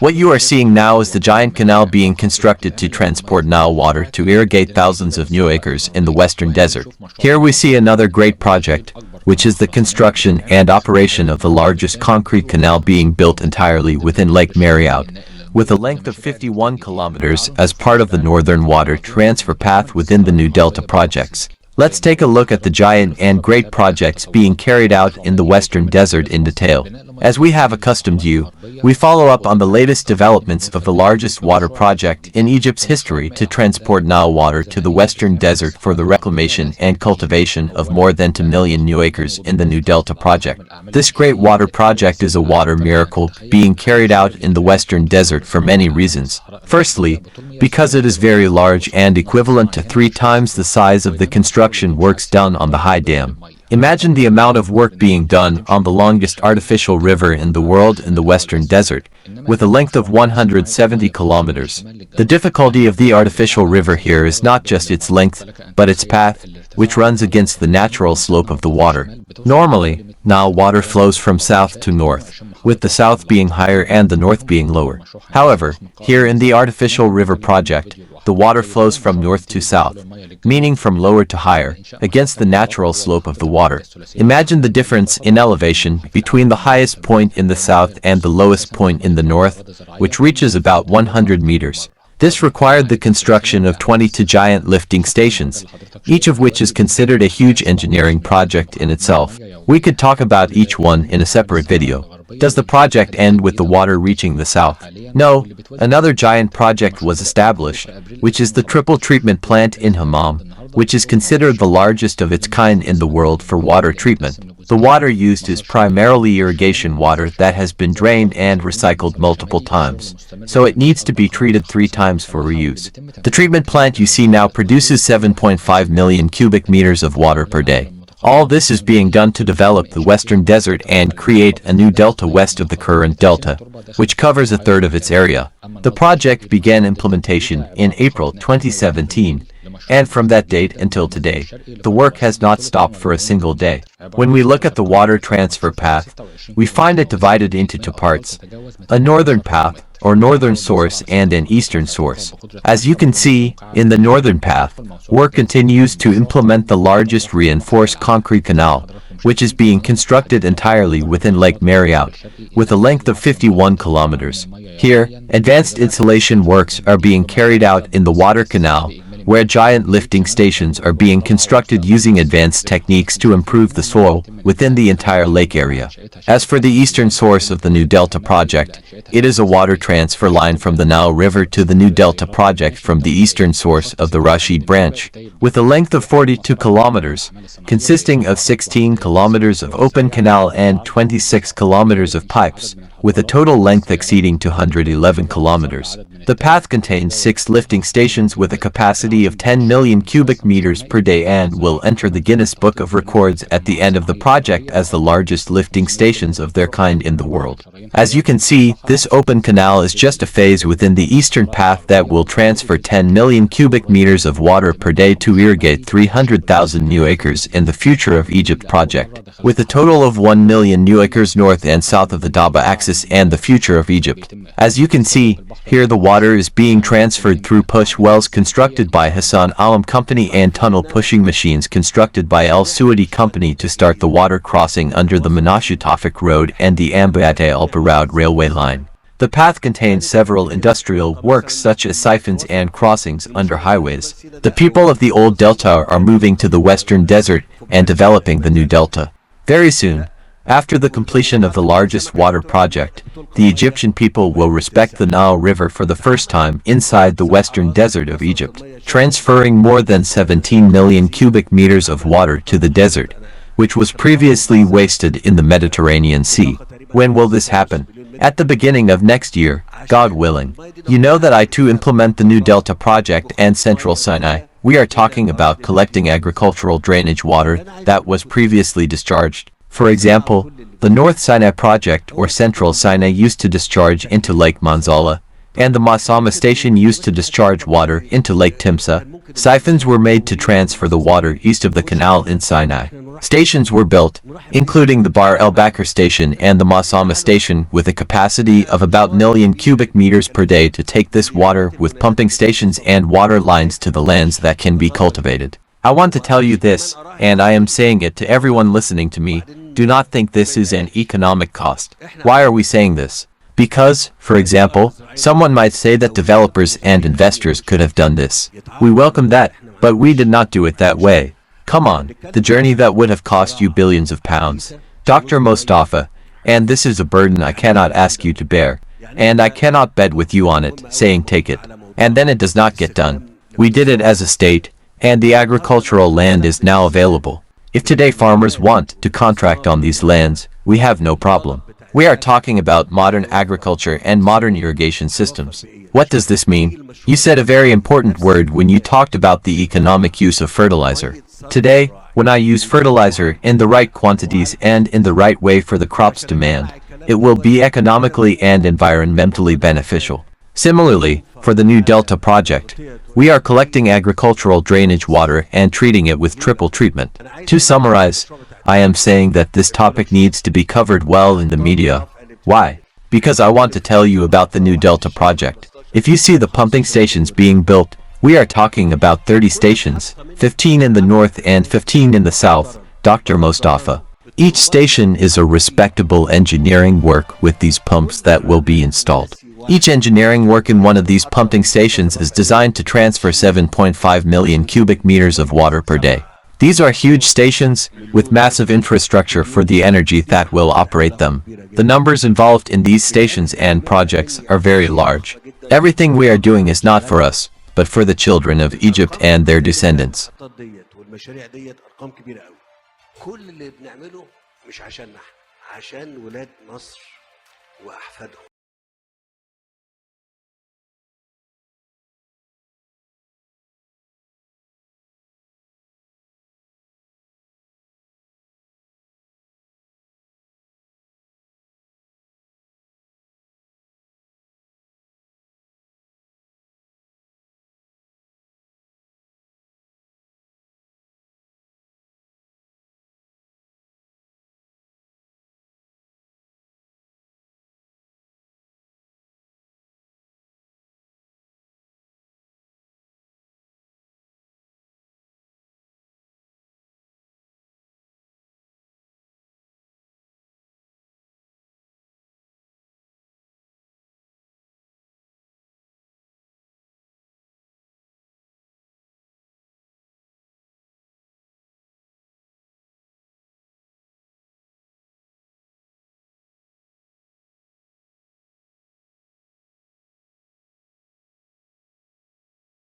What you are seeing now is the giant canal being constructed to transport Nile water to irrigate thousands of new acres in the western desert. Here we see another great project, which is the construction and operation of the largest concrete canal being built entirely within Lake Mariout, with a length of 51 kilometers as part of the northern water transfer path within the new Delta projects. Let's take a look at the giant and great projects being carried out in the western desert in detail. As we have accustomed you, we follow up on the latest developments of the largest water project in Egypt's history to transport Nile water to the western desert for the reclamation and cultivation of more than 2 million new acres in the new Delta project. This great water project is a water miracle being carried out in the western desert for many reasons. Firstly, because it is very large and equivalent to 3 times the size of the construction works done on the high dam. Imagine the amount of work being done on the longest artificial river in the world in the western desert, with a length of 170 kilometers. The difficulty of the artificial river here is not just its length, but its path, which runs against the natural slope of the water. Normally, Nile water flows from south to north, with the south being higher and the north being lower. However, here in the artificial river project, the water flows from north to south, meaning from lower to higher, against the natural slope of the water. Imagine the difference in elevation between the highest point in the south and the lowest point in the north, which reaches about 100 meters. This required the construction of 22 giant lifting stations, each of which is considered a huge engineering project in itself. We could talk about each one in a separate video. Does the project end with the water reaching the south? No, another giant project was established, which is the triple treatment plant in Hammam, which is considered the largest of its kind in the world for water treatment. The water used is primarily irrigation water that has been drained and recycled multiple times, so it needs to be treated 3 times for reuse. The treatment plant you see now produces 7.5 million cubic meters of water per day. All this is being done to develop the western desert and create a new delta west of the current delta, which covers a third of its area. The project began implementation in April 2017, and from that date until today, the work has not stopped for a single day. When we look at the water transfer path, we find it divided into 2 parts, a northern path, or northern source, and an eastern source. As you can see, in the northern path, work continues to implement the largest reinforced concrete canal, which is being constructed entirely within Lake Mariout, with a length of 51 kilometers. Here, advanced insulation works are being carried out in the water canal, where giant lifting stations are being constructed using advanced techniques to improve the soil within the entire lake area. As for the eastern source of the new Delta project, it is a water transfer line from the Nile River to the new Delta project from the eastern source of the Rashid branch, with a length of 42 kilometers, consisting of 16 kilometers of open canal and 26 kilometers of pipes, with a total length exceeding 211 kilometers. The path contains 6 lifting stations with a capacity of 10 million cubic meters per day and will enter the Guinness Book of Records at the end of the project as the largest lifting stations of their kind in the world. As you can see, this open canal is just a phase within the eastern path that will transfer 10 million cubic meters of water per day to irrigate 300,000 new acres in the Future of Egypt project, with a total of 1 million new acres north and south of the Daba axis and the Future of Egypt. As you can see, here the water is being transferred through push wells constructed by Hassan Alam Company and tunnel pushing machines constructed by El Suudi Company to start the water crossing under the Menashe Tawfik Road and the Ambayate Al Barad railway line. The path contains several industrial works such as siphons and crossings under highways. The people of the old delta are moving to the western desert and developing the new delta. Very soon, after the completion of the largest water project, the Egyptian people will respect the Nile River for the first time inside the western desert of Egypt, transferring more than 17 million cubic meters of water to the desert, which was previously wasted in the Mediterranean Sea. When will this happen? At the beginning of next year, God willing. You know that I too implement the new Delta project and Central Sinai. We are talking about collecting agricultural drainage water that was previously discharged. For example, the North Sinai project or Central Sinai used to discharge into Lake Manzala, and the Masama station used to discharge water into Lake Timsa. Siphons were made to transfer the water east of the canal in Sinai. Stations were built, including the Bar El Bakr station and the Masama station, with a capacity of about million cubic meters per day to take this water, with pumping stations and water lines to the lands that can be cultivated. I want to tell you this, and I am saying it to everyone listening to me, do not think this is an economic cost. Why are we saying this? Because, for example, someone might say that developers and investors could have done this. We welcome that, but we did not do it that way. Come on, the journey that would have cost you billions of pounds. Dr. Mostafa, and this is a burden I cannot ask you to bear, and I cannot bet with you on it, saying take it, and then it does not get done. We did it as a state, and the agricultural land is now available. If today farmers want to contract on these lands, we have no problem. We are talking about modern agriculture and modern irrigation systems. What does this mean? You said a very important word when you talked about the economic use of fertilizer. Today, when I use fertilizer in the right quantities and in the right way for the crop's demand, it will be economically and environmentally beneficial. Similarly, for the new Delta project, we are collecting agricultural drainage water and treating it with triple treatment. To summarize, I am saying that this topic needs to be covered well in the media. Why? Because I want to tell you about the new Delta project. If you see the pumping stations being built, we are talking about 30 stations, 15 in the north and 15 in the south, Dr. Mostafa. Each station is a respectable engineering work with these pumps that will be installed. Each engineering work in one of these pumping stations is designed to transfer 7.5 million cubic meters of water per day. These are huge stations, with massive infrastructure for the energy that will operate them. The numbers involved in these stations and projects are very large. Everything we are doing is not for us, but for the children of Egypt and their descendants.